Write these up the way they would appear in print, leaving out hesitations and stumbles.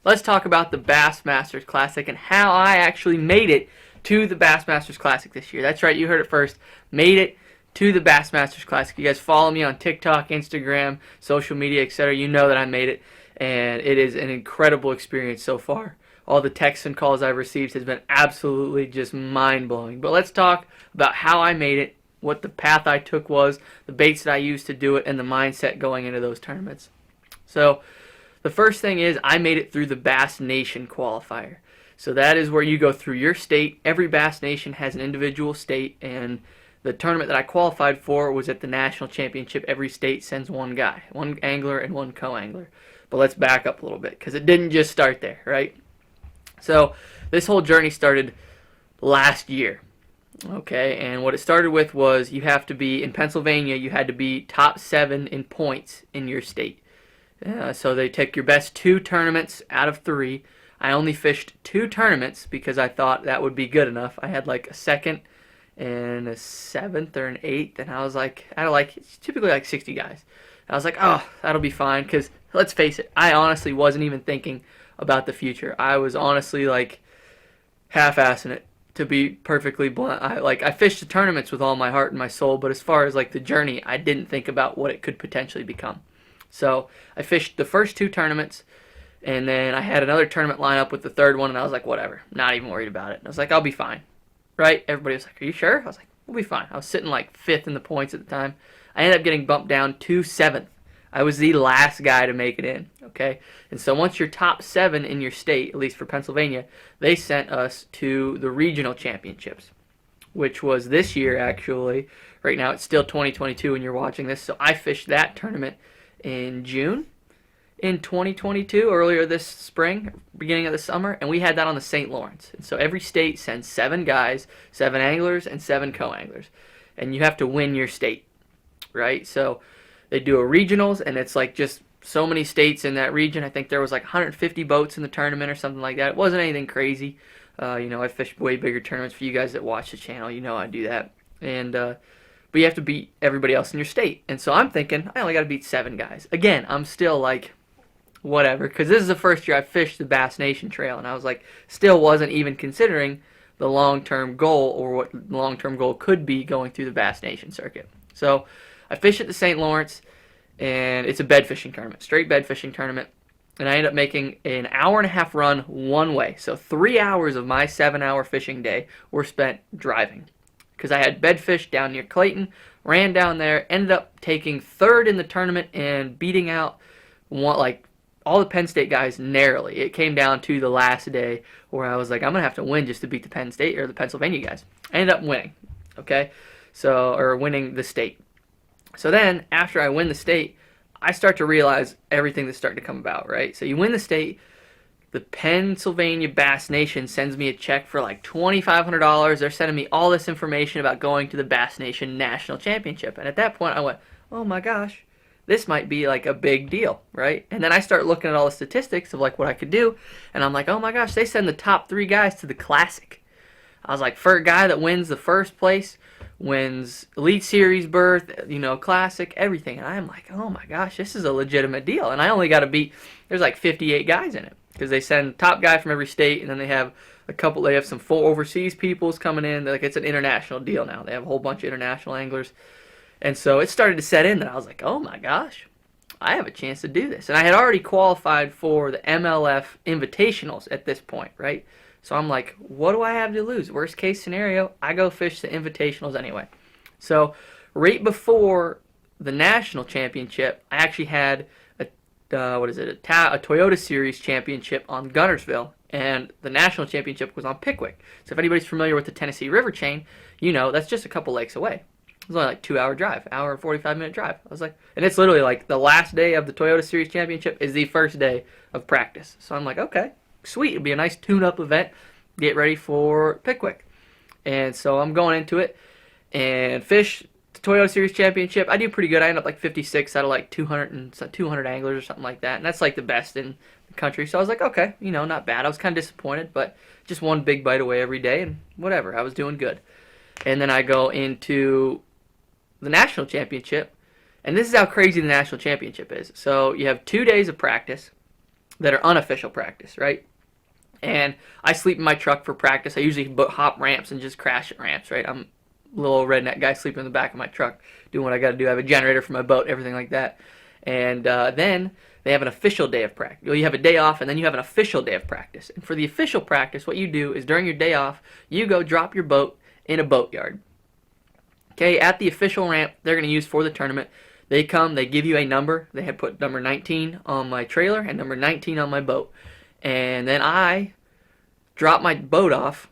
let's talk about the Bassmasters Classic and how I actually made it to the Bassmasters Classic this year. That's right, you heard it first. Made it to the Bassmasters Classic. You guys follow me on TikTok, Instagram, social media, etc. You know that I made it, and it is an incredible experience so far. All the texts and calls I've received has been absolutely just mind-blowing. But let's talk about how I made it, what the path I took was, the baits that I used to do it, and the mindset going into those tournaments. So the first thing is I made it through the Bass Nation qualifier. So that is where you go through your state. Every Bass Nation has an individual state, and the tournament that I qualified for was at the national championship. Every state sends one guy, one angler and one co-angler. But let's back up a little bit because it didn't just start there, right? So this whole journey started last year. Okay, and what it started with was you have to be, in Pennsylvania, you had to be top 7 in points in your state. So they take your best 2 tournaments out of 3. I only fished 2 tournaments because I thought that would be good enough. I had like a 2nd and a 7th or an 8th, and I was like, out of like, it's typically like 60 guys. I was like, oh, that'll be fine, because let's face it, I honestly wasn't even thinking about the future. I was honestly like half-assing it. To be perfectly blunt, I fished the tournaments with all my heart and my soul, but as far as like the journey, I didn't think about what it could potentially become. So I fished the first 2 tournaments, and then I had another tournament line up with the 3rd one, and I was like, whatever, not even worried about it. And I was like, I'll be fine, right? Everybody was like, are you sure? I was like, we'll be fine. I was sitting like 5th in the points at the time. I ended up getting bumped down to 7th. I was the last guy to make it in, okay? And so once you're top 7 in your state, at least for Pennsylvania, they sent us to the regional championships, which was this year, actually. Right now, it's still 2022 when you're watching this, so I fished that tournament in June in 2022, earlier this spring, beginning of the summer, and we had that on the St. Lawrence. And so every state sends 7 guys, 7 anglers, and 7 co-anglers, and you have to win your state, right? So they do a regionals, and it's like just so many states in that region. I think there was like 150 boats in the tournament or something like that. It wasn't anything crazy. I fished way bigger tournaments. For you guys that watch the channel, you know I do that. And but you have to beat everybody else in your state. And so I'm thinking, I only got to beat 7 guys. Again, I'm still like, whatever, because this is the first year I fished the Bass Nation Trail, and I was like, still wasn't even considering the long-term goal or what the long-term goal could be going through the Bass Nation circuit. So I fished at the St. Lawrence, and it's a bed fishing tournament, straight bed fishing tournament, and I ended up making an hour-and-a-half run one way. So 3 hours of my 7-hour fishing day were spent driving, because I had bed fish down near Clayton, ran down there, ended up taking 3rd in the tournament and beating out all the Penn State guys narrowly. It came down to the last day where I was like, I'm going to have to win just to beat the Penn State or the Pennsylvania guys. I ended up winning, okay? Or winning the state. So then, after I win the state, I start to realize everything that's starting to come about, right? So you win the state, the Pennsylvania Bass Nation sends me a check for like $2,500. They're sending me all this information about going to the Bass Nation National Championship. And at that point, I went, oh my gosh, this might be like a big deal, right? And then I start looking at all the statistics of like what I could do, and I'm like, oh my gosh, they send the top 3 guys to the Classic. I was like, for a guy that wins the first place, wins Elite Series berth, Classic, everything. And I'm like, oh my gosh, this is a legitimate deal. And I only got to beat, there's like 58 guys in it, because they send top guy from every state, and then they have some full overseas peoples coming in. Like, it's an international deal now. They have a whole bunch of international anglers. And so it started to set in that I was like, oh my gosh, I have a chance to do this. And I had already qualified for the MLF Invitationals at this point, right? So I'm like, what do I have to lose? Worst case scenario, I go fish the Invitationals anyway. So right before the National Championship, I actually had a Toyota Series Championship on Guntersville, and the National Championship was on Pickwick. So if anybody's familiar with the Tennessee River chain, that's just a couple lakes away. It was only like 2-hour drive, hour and 45-minute drive. I was like, and it's literally like the last day of the Toyota Series Championship is the first day of practice. So I'm like, okay, sweet. It'll be a nice tune-up event. Get ready for Pickwick. And so I'm going into it and fish the Toyota Series Championship. I do pretty good. I end up like 56 out of like 200 anglers or something like that. And that's like the best in the country. So I was like, okay, not bad. I was kind of disappointed, but just one big bite away every day, and whatever. I was doing good. And then I go into the National Championship, and this is how crazy the National Championship is. So you have 2 days of practice, that are unofficial practice, right? And I sleep in my truck for practice. I usually hop ramps and just crash at ramps, right? I'm a little old redneck guy sleeping in the back of my truck, doing what I got to do. I have a generator for my boat, everything like that. And then they have an official day of practice. Well, you have a day off, and then you have an official day of practice. And for the official practice, what you do is during your day off, you go drop your boat in a boatyard. Okay, at the official ramp they're going to use for the tournament. They come, they give you a number. They had put number 19 on my trailer and number 19 on my boat. And then I drop my boat off,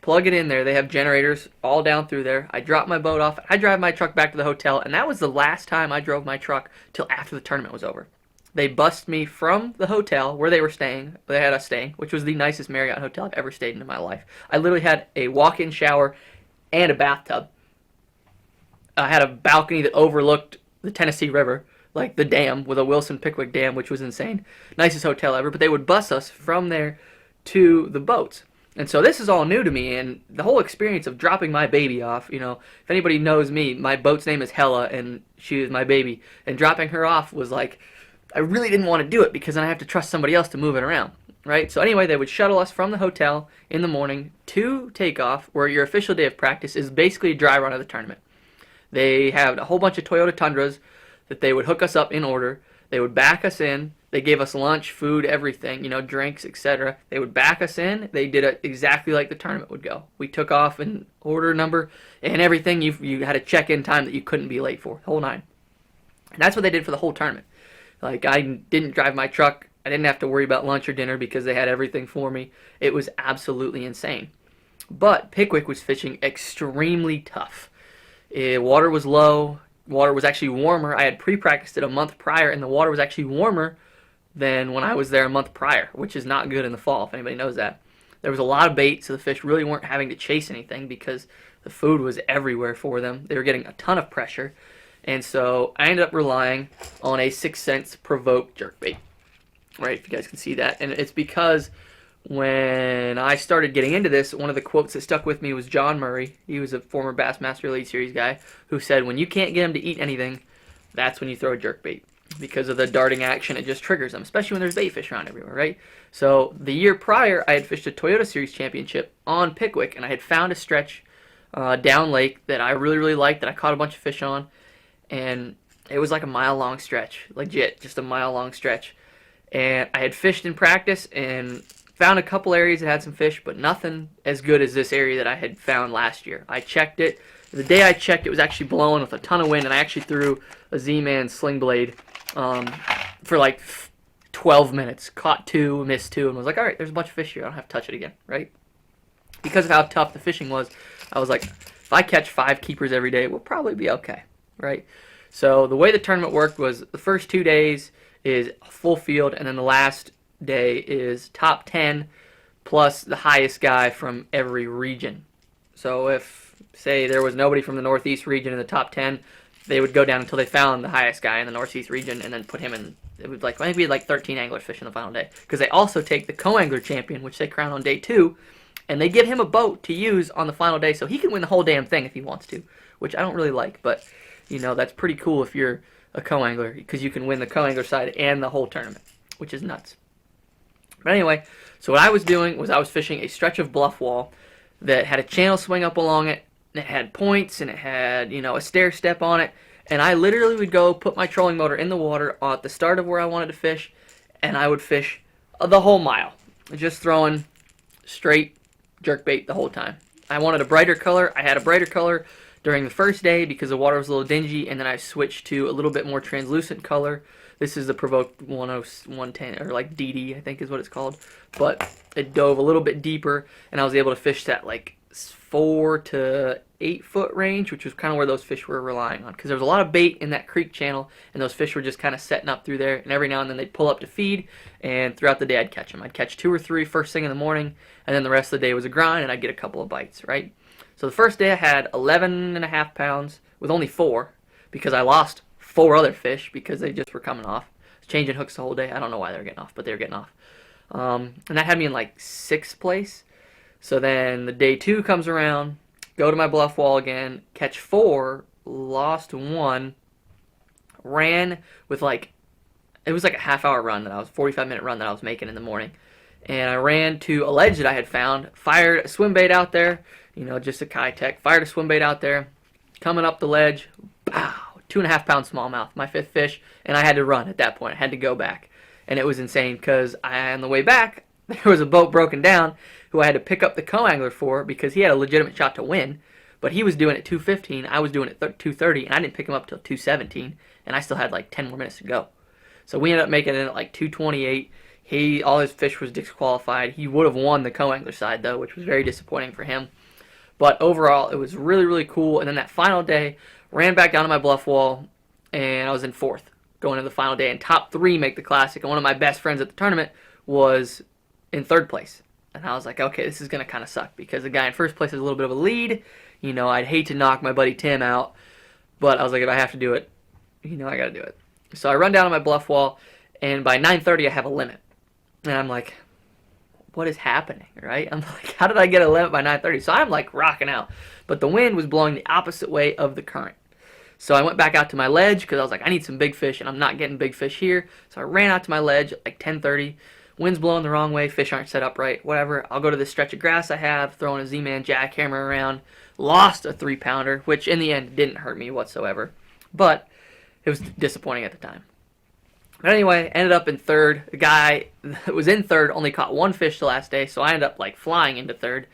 plug it in there. They have generators all down through there. I drop my boat off. I drive my truck back to the hotel, and that was the last time I drove my truck till after the tournament was over. They bussed me from the hotel where they were staying. They had us staying, which was the nicest Marriott hotel I've ever stayed in my life. I literally had a walk-in shower and a bathtub. I had a balcony that overlooked the Tennessee River, like the dam, with a Wilson Pickwick dam, which was insane. Nicest hotel ever. But they would bus us from there to the boats. And so this is all new to me, and the whole experience of dropping my baby off, you know, if anybody knows me, my boat's name is Hella, and she is my baby. And dropping her off was like, I really didn't want to do it because then I have to trust somebody else to move it around, right? So anyway, they would shuttle us from the hotel in the morning to takeoff, where your official day of practice is basically a dry run of the tournament. They have a whole bunch of Toyota Tundras that they would hook us up in order. They would back us in. They gave us lunch, food, everything, you know, drinks, etc. They would back us in. They did it exactly like the tournament would go. We took off in order number and everything. You had a check-in time that you couldn't be late for, the whole nine. And that's what they did for the whole tournament. Like, I didn't drive my truck. I didn't have to worry about lunch or dinner because they had everything for me. It was absolutely insane. But Pickwick was fishing extremely tough. Water was low. Water was actually warmer. I had pre-practiced it a month prior, and the water was actually warmer than when I was there a month prior, which is not good in the fall, if anybody knows that. There was a lot of bait, so the fish really weren't having to chase anything because the food was everywhere for them. They were getting a ton of pressure. And so I ended up relying on a 6 cents provoke jerkbait. Right, if you guys can see that. And it's because when I started getting into this, one of the quotes that stuck with me was John Murray. He was a former Bassmaster Elite Series guy who said, when you can't get him to eat anything, that's when you throw a jerkbait. Because of the darting action, it just triggers them, especially when there's bait fish around everywhere, right? So the year prior, I had fished a Toyota Series Championship on Pickwick, and I had found a stretch down lake that I really, really liked, that I caught a bunch of fish on. And it was like a mile-long stretch, legit, just a mile-long stretch. And I had fished in practice and found a couple areas that had some fish, but nothing as good as this area that I had found last year. I checked it. The day I checked, it was actually blowing with a ton of wind, and I actually threw a Z-Man sling blade for like 12 minutes. Caught 2, missed 2, and was like, all right, there's a bunch of fish here. I don't have to touch it again, right? Because of how tough the fishing was, I was like, if I catch 5 keepers every day, we'll probably be okay, right? So the way the tournament worked was the first 2 days is full field, and then the last day is top 10 plus the highest guy from every region. So if, say, there was nobody from the Northeast region in the top 10, they would go down until they found the highest guy in the Northeast region and then put him in. It would like maybe like 13 anglers fishing the final day, because they also take the co-angler champion, which they crown on day 2, and they give him a boat to use on the final day so he can win the whole damn thing if he wants to, which I don't really like, but you know, that's pretty cool if you're a co-angler, because you can win the co-angler side and the whole tournament, which is nuts. But anyway, so what I was doing was I was fishing a stretch of bluff wall that had a channel swing up along it, and it had points, and it had, you know, a stair step on it, and I literally would go put my trolling motor in the water at the start of where I wanted to fish, and I would fish the whole mile, just throwing straight jerkbait the whole time. I wanted a brighter color. I had a brighter color during the first day because the water was a little dingy, and then I switched to a little bit more translucent color. This is the Provoke 110, or like DD, I think is what it's called. But it dove a little bit deeper, and I was able to fish that like 4 to 8 foot range, which was kind of where those fish were relying on. Because there was a lot of bait in that creek channel, and those fish were just kind of setting up through there. And every now and then they'd pull up to feed, and throughout the day I'd catch them. I'd catch 2 or 3 first thing in the morning, and then the rest of the day was a grind, and I'd get a couple of bites, right? So the first day I had 11.5 pounds with only 4, because I lost 4 other fish because they just were coming off. Changing hooks the whole day. I don't know why they were getting off, but they were getting off. And that had me in like 6th place. So then the day 2 comes around, go to my bluff wall again, catch 4, lost 1, ran with like it was like a half-hour run that I was, 45-minute run that I was making in the morning. And I ran to a ledge that I had found, fired a swim bait out there, you know, just a Kitech, fired a swim bait out there, coming up the ledge, pow, 2.5-pound smallmouth, my 5th fish, and I had to run at that point. I had to go back. And it was insane because on the way back, there was a boat broken down who I had to pick up the co-angler for because he had a legitimate shot to win, but he was doing it 2:15, I was doing it 2:30, and I didn't pick him up till 2:17, and I still had like 10 more minutes to go. So we ended up making it at like 2:28. All his fish was disqualified. He would have won the co-angler side though, which was very disappointing for him. But overall, it was really, really cool. And then that final day, ran back down to my bluff wall, and I was in 4th going into the final day. And top 3 make the classic. And one of my best friends at the tournament was in 3rd place. And I was like, okay, this is going to kind of suck because the guy in 1st place has a little bit of a lead. You know, I'd hate to knock my buddy Tim out, but I was like, if I have to do it, you know, I got to do it. So I run down on my bluff wall, and by 9:30 I have a limit. And I'm like, what is happening, right? I'm like, how did I get a limit by 9:30? So I'm like rocking out. But the wind was blowing the opposite way of the current. So I went back out to my ledge because I was like, I need some big fish, and I'm not getting big fish here. So I ran out to my ledge at like 10:30. Wind's blowing the wrong way, fish aren't set up right, whatever. I'll go to this stretch of grass I have, throwing a Z-Man jackhammer around. Lost a 3-pounder, which in the end didn't hurt me whatsoever. But it was disappointing at the time. But anyway, ended up in 3rd. The guy that was in 3rd only caught 1 fish the last day, so I ended up like flying into 3rd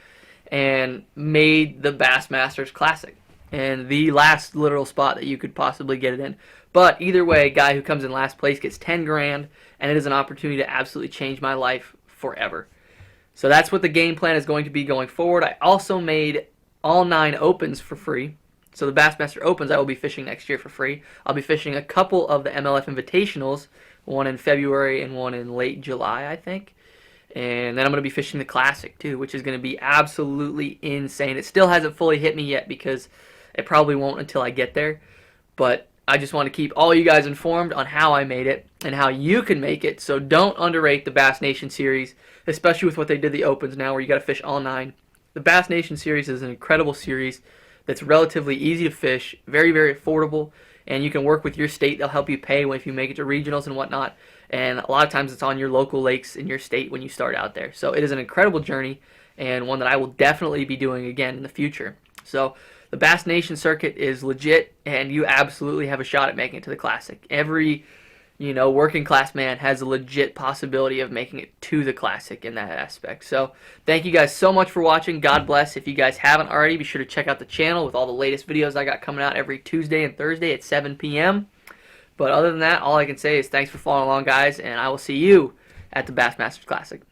and made the Bassmasters Classic. And the last literal spot that you could possibly get it in. But either way, guy who comes in last place gets 10 grand, and it is an opportunity to absolutely change my life forever. So that's what the game plan is going to be going forward. I also made all 9 opens for free. So the Bassmaster Opens I will be fishing next year for free. I'll be fishing a couple of the MLF Invitationals, one in February and one in late July, I think. And then I'm going to be fishing the Classic too, which is going to be absolutely insane. It still hasn't fully hit me yet because it probably won't until I get there. But I just want to keep all you guys informed on how I made it and how you can make it. So don't underrate the Bass Nation series, especially with what they did the Opens now where you got to fish all 9. The Bass Nation series is an incredible series that's relatively easy to fish, very, very affordable, and you can work with your state. They'll help you pay if you make it to regionals and whatnot, and a lot of times it's on your local lakes in your state when you start out there. So it is an incredible journey and one that I will definitely be doing again in the future. So the Bass Nation circuit is legit, and you absolutely have a shot at making it to the Classic. Every working class man has a legit possibility of making it to the Classic in that aspect. So thank you guys so much for watching. God bless. If you guys haven't already, be sure to check out the channel with all the latest videos I got coming out every Tuesday and Thursday at 7 p.m. But other than that, all I can say is thanks for following along, guys, and I will see you at the Bassmasters Classic.